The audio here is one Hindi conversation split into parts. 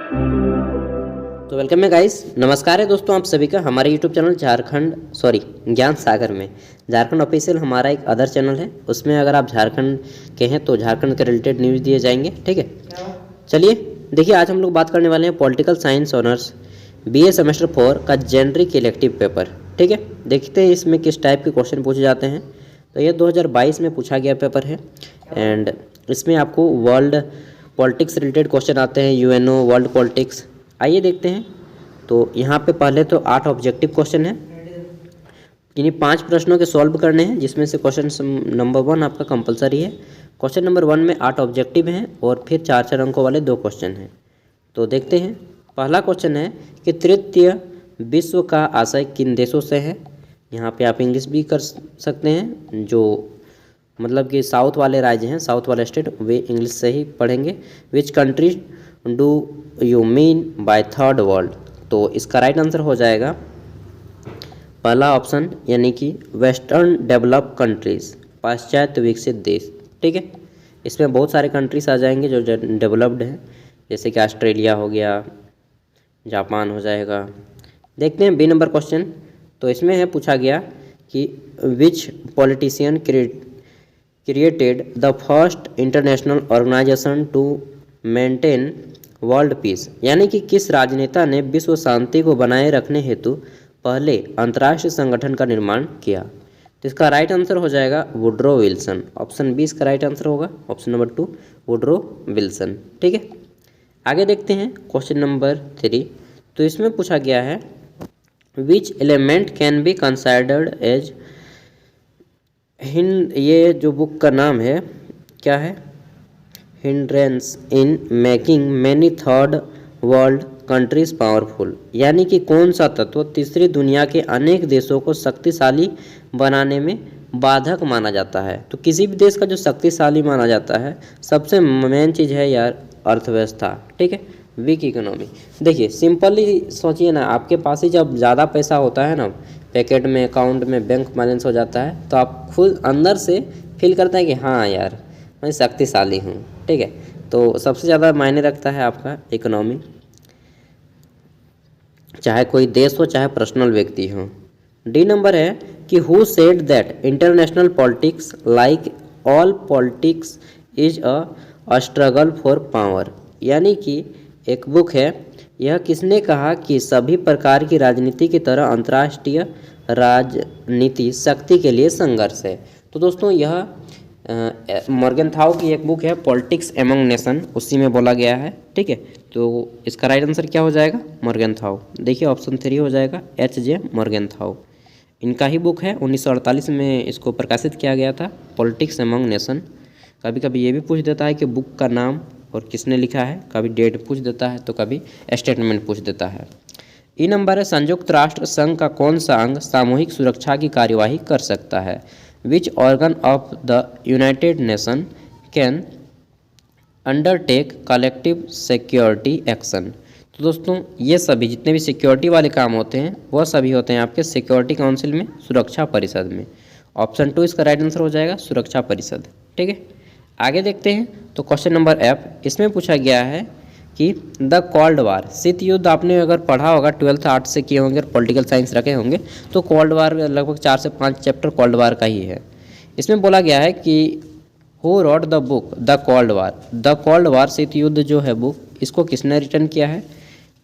तो वेलकम है गाइस, नमस्कार है दोस्तों आप सभी का हमारे यूट्यूब चैनल ज्ञान सागर में। झारखंड ऑफिशियल हमारा एक अदर चैनल है, उसमें अगर आप झारखंड के हैं तो झारखंड के रिलेटेड न्यूज़ दिए जाएंगे। ठीक है, चलिए देखिए आज हम लोग बात करने वाले हैं political science honours BA semester 4 का जेनरिक इलेक्टिव पेपर। ठीक है, देखते हैं इसमें किस टाइप के क्वेश्चन पूछे जाते हैं। तो ये 2022 में पूछा गया पेपर है एंड इसमें आपको वर्ल्ड पॉलिटिक्स रिलेटेड क्वेश्चन आते हैं, UNO वर्ल्ड पॉलिटिक्स। आइए देखते हैं। तो यहाँ पे पहले तो 8 ऑब्जेक्टिव क्वेश्चन है, यानी 5 प्रश्नों के सॉल्व करने हैं, जिसमें से क्वेश्चन नंबर 1 आपका कंपलसरी है। क्वेश्चन नंबर 1 में 8 ऑब्जेक्टिव हैं और फिर 4 अंकों वाले 2 क्वेश्चन हैं। तो देखते हैं। पहला क्वेश्चन है कि तृतीय विश्व का आशय किन देशों से है। यहाँ पे आप इंग्लिश भी कर सकते हैं, जो मतलब कि साउथ वाले राज्य हैं, साउथ वाले स्टेट, वे इंग्लिश से ही पढ़ेंगे। Which country do you mean by third world. तो इसका राइट आंसर हो जाएगा पहला ऑप्शन, यानी कि वेस्टर्न डेवलप कंट्रीज, पाश्चात्य विकसित देश। ठीक है, इसमें बहुत सारे कंट्रीज आ जाएंगे जो डेवलप्ड हैं, जैसे कि ऑस्ट्रेलिया हो गया, जापान हो जाएगा। देखते हैं बी नंबर क्वेश्चन। तो इसमें है पूछा गया कि which politician created the first international organisation to maintain world peace, यानी कि किस राजनेता ने विश्व शांति को बनाए रखने हेतु पहले अंतर्राष्ट्रीय संगठन का निर्माण किया। तो इसका राइट आंसर हो जाएगा वुड्रो विल्सन। ऑप्शन बी इसका राइट आंसर होगा, ऑप्शन नंबर 2 वुड्रो विल्सन। ठीक है, आगे देखते हैं क्वेश्चन नंबर 3। तो इसमें पूछा गया है which element can be considered as ये जो बुक का नाम है क्या है, hindrance in making many third world countries powerful, यानी कि कौन सा तत्व तीसरी दुनिया के अनेक देशों को शक्तिशाली बनाने में बाधक माना जाता है। तो किसी भी देश का जो शक्तिशाली माना जाता है, सबसे मेन चीज़ है यार अर्थव्यवस्था। ठीक है, वीक इकोनॉमी। देखिए सिंपली सोचिए ना, आपके पास ही जब ज़्यादा पैसा होता है ना, पैकेट में, अकाउंट में, बैंक बैलेंस हो जाता है, तो आप खुद अंदर से फील करते हैं कि हाँ यार मैं शक्तिशाली हूँ। ठीक है, तो सबसे ज़्यादा मायने रखता है आपका इकोनॉमी, चाहे कोई देश हो चाहे पर्सनल व्यक्ति हो। डी नंबर है कि who said that international politics like all politics is a struggle for power, यानी कि एक बुक है, यह किसने कहा कि सभी प्रकार की राजनीति की तरह अंतर्राष्ट्रीय राजनीति शक्ति के लिए संघर्ष है। तो दोस्तों यह मॉर्गनथाउ की एक बुक है, पॉलिटिक्स एमंग नेशन, उसी में बोला गया है। ठीक है, तो इसका राइट आंसर क्या हो जाएगा, मॉर्गनथाउ। देखिए ऑप्शन 3 हो जाएगा, HJ मॉर्गनथाउ। इनका ही बुक है, 1948 में इसको प्रकाशित किया गया था, पॉलिटिक्स एमंग नेशन। कभी कभी ये भी पूछ देता है कि बुक का नाम और किसने लिखा है, कभी डेट पूछ देता है तो कभी स्टेटमेंट पूछ देता है। ई नंबर है संयुक्त राष्ट्र संघ का कौन सा अंग सामूहिक सुरक्षा की कार्यवाही कर सकता है। Which organ of the United nation can undertake collective security action. तो दोस्तों ये सभी जितने भी सिक्योरिटी वाले काम होते हैं वह सभी होते हैं आपके सिक्योरिटी काउंसिल में, सुरक्षा परिषद में। ऑप्शन 2 इसका राइट आंसर हो जाएगा, सुरक्षा परिषद। ठीक है, आगे देखते हैं। तो क्वेश्चन नंबर F, इसमें पूछा गया है कि द कोल्ड वार, शीत युद्ध आपने अगर पढ़ा होगा 12th आर्ट्स से किए होंगे और पॉलिटिकल साइंस रखे होंगे, तो कोल्ड वार लगभग 4 से 5 चैप्टर कोल्ड वार का ही है। इसमें बोला गया है कि who wrote the book the cold war. The cold war शीत युद्ध जो है बुक, इसको किसने रिटर्न किया है।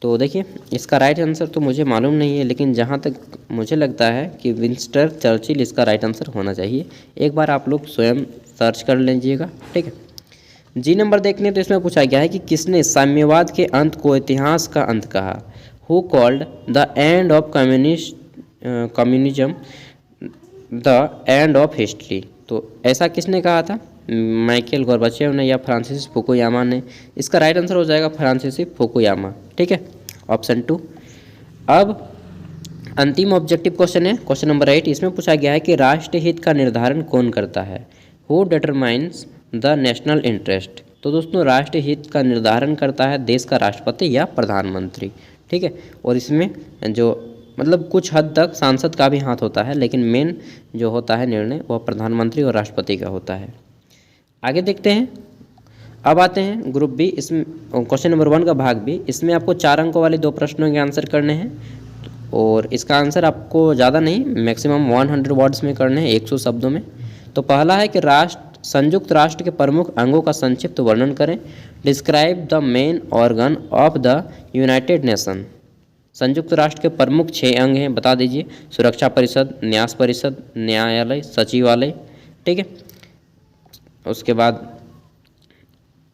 तो देखिए इसका राइट आंसर तो मुझे मालूम नहीं है, लेकिन जहाँ तक मुझे लगता है कि विंस्टन चर्चिल इसका राइट आंसर होना चाहिए। एक बार आप लोग स्वयं सर्च कर लीजिएगा। ठीक है, जी नंबर देखने तो इसमें पूछा गया है कि किसने साम्यवाद के अंत को इतिहास का अंत कहा। Who called the end of communism the end of history. तो ऐसा किसने कहा था, माइकल गोर्बाचेव ने या फ्रांसिस फुकुयामा ने। इसका राइट आंसर हो जाएगा फ्रांसिस फुकुयामा। ठीक है, ऑप्शन 2। अब अंतिम ऑब्जेक्टिव क्वेश्चन है क्वेश्चन नंबर 8। इसमें पूछा गया है कि राष्ट्रीय हित का निर्धारण कौन करता है। Who determines the national interest. तो दोस्तों राष्ट्रीय हित का निर्धारण करता है देश का राष्ट्रपति या प्रधानमंत्री। ठीक है, और इसमें जो मतलब कुछ हद तक सांसद का भी हाथ होता है, लेकिन मेन जो होता है निर्णय वह प्रधानमंत्री और राष्ट्रपति का होता है। आगे देखते हैं। अब आते हैं ग्रुप बी। इसमें क्वेश्चन नंबर 1 का भाग बी। इसमें आपको 4 अंकों वाले 2 प्रश्नों के आंसर करने हैं और इसका आंसर आपको ज़्यादा नहीं, मैक्सिमम 100 वर्ड्स में करने हैं, 100 शब्दों में। तो पहला है कि संयुक्त राष्ट्र के प्रमुख अंगों का संक्षिप्त वर्णन करें। Describe the main organ of the United nation. संयुक्त राष्ट्र के प्रमुख 6 अंग हैं, बता दीजिए। सुरक्षा परिषद, न्यास परिषद, न्यायालय, सचिवालय, ठीक है। उसके बाद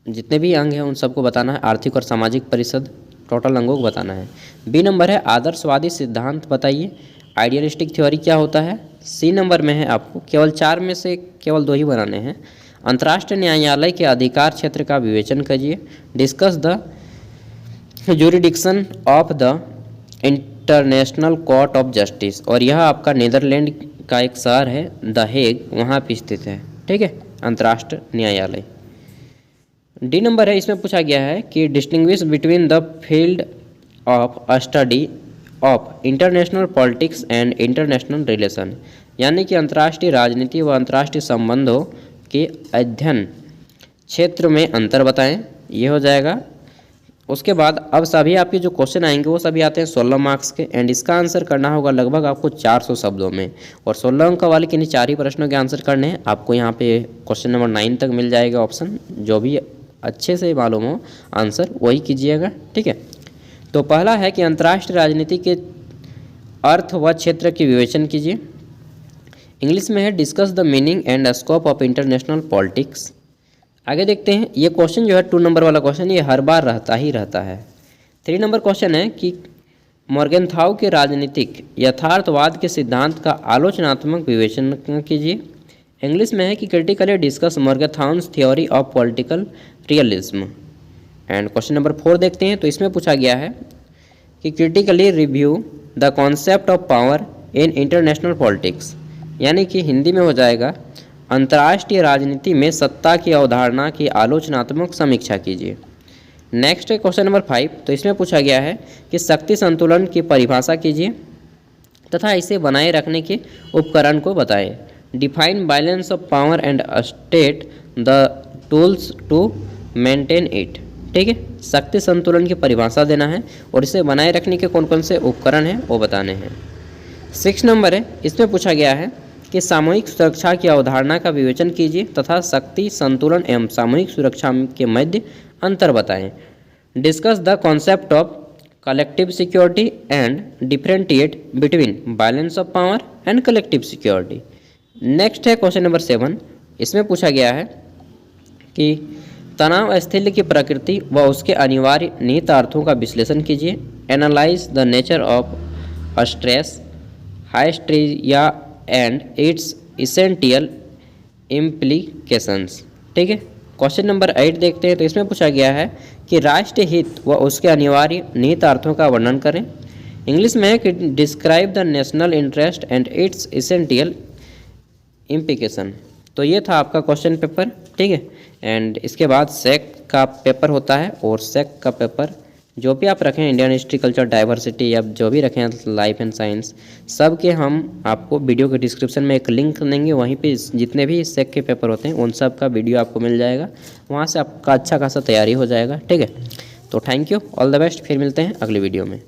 जितने भी अंग हैं उन सबको बताना है। आर्थिक और सामाजिक परिषद, टोटल अंगों को बताना है। बी नंबर है आदर्शवादी सिद्धांत बताइए। आइडियलिस्टिक थ्योरी क्या होता है। सी नंबर में है आपको केवल 4 में से केवल 2 ही बनाने हैं। अंतर्राष्ट्रीय न्यायालय के अधिकार क्षेत्र का विवेचन कीजिए। Discuss the jurisdiction of the international court of justice, और यह आपका नीदरलैंड का एक शहर है द हेग, वहाँ पे स्थित है, ठीक है, अंतर्राष्ट्रीय न्यायालय। डी नंबर है, इसमें पूछा गया है कि distinguish between the field of study of international politics and international relation, यानी कि अंतर्राष्ट्रीय राजनीति व अंतर्राष्ट्रीय संबंधों के अध्ययन क्षेत्र में अंतर बताएं। ये हो जाएगा। उसके बाद अब सभी आपके जो क्वेश्चन आएंगे वो सभी आते हैं 16 मार्क्स के, एंड इसका आंसर करना होगा लगभग आपको 400 शब्दों में, और 16 अंक वाले किन्हीं 4 ही प्रश्नों के आंसर करने हैं। आपको यहाँ पे क्वेश्चन नंबर 9 तक मिल जाएगा ऑप्शन, जो भी अच्छे से मालूम हो आंसर वही कीजिएगा, ठीक है। तो पहला है कि अंतर्राष्ट्रीय राजनीति के अर्थ व क्षेत्र की विवेचन कीजिए। इंग्लिश में है discuss the meaning and scope of international politics. आगे देखते हैं। ये क्वेश्चन जो है 2 नंबर वाला क्वेश्चन, ये हर बार रहता है। 3 नंबर क्वेश्चन है कि मॉर्गेनथाउ के राजनीतिक यथार्थवाद के सिद्धांत का आलोचनात्मक विवेचन कीजिए। इंग्लिश में है कि critically discuss Morgenthau's theory of political realism. And question number 4 देखते हैं। तो इसमें पूछा गया है कि critically review the concept of power in international politics, यानी कि हिंदी में हो जाएगा अंतर्राष्ट्रीय राजनीति में सत्ता की अवधारणा की आलोचनात्मक समीक्षा कीजिए। नेक्स्ट है क्वेश्चन नंबर 5। तो इसमें पूछा गया है कि शक्ति संतुलन की परिभाषा कीजिए तथा इसे बनाए रखने के उपकरण को बताएं। Define balance of power and state the tools to maintain it, ठीक है। शक्ति संतुलन की परिभाषा देना है और इसे बनाए रखने के कौन कौन से उपकरण हैं वो बताने हैं। 6 नंबर है, इसमें पूछा गया है कि सामूहिक सुरक्षा की अवधारणा का विवेचन कीजिए तथा शक्ति संतुलन एवं सामूहिक सुरक्षा के मध्य अंतर बताएं। Discuss the concept of collective security and differentiate between balance of power and collective security. Next है क्वेश्चन नंबर 7। इसमें पूछा गया है कि तनाव स्थैल्य की प्रकृति व उसके अनिवार्य निहितार्थों का विश्लेषण कीजिए। Analyse the nature of stress, hysteria and its essential implications, ठीक है। क्वेश्चन नंबर 8 देखते हैं। तो इसमें पूछा गया है कि राष्ट्रीय हित व उसके अनिवार्य निहितार्थों का वर्णन करें। इंग्लिश में है कि describe the national interest and its essential implication. तो ये था आपका क्वेश्चन पेपर, ठीक है। एंड इसके बाद सेक का पेपर होता है, और सेक का पेपर जो भी आप रखें, इंडियन हिस्ट्री, कल्चर, डाइवर्सिटी या जो भी रखें, लाइफ एंड साइंस, सब के हम आपको वीडियो के डिस्क्रिप्शन में एक लिंक देंगे। वहीं पे जितने भी सेक के पेपर होते हैं उन सब का वीडियो आपको मिल जाएगा, वहाँ से आपका अच्छा खासा तैयारी हो जाएगा, ठीक है। तो thank you, all the best. फिर मिलते हैं अगली वीडियो में।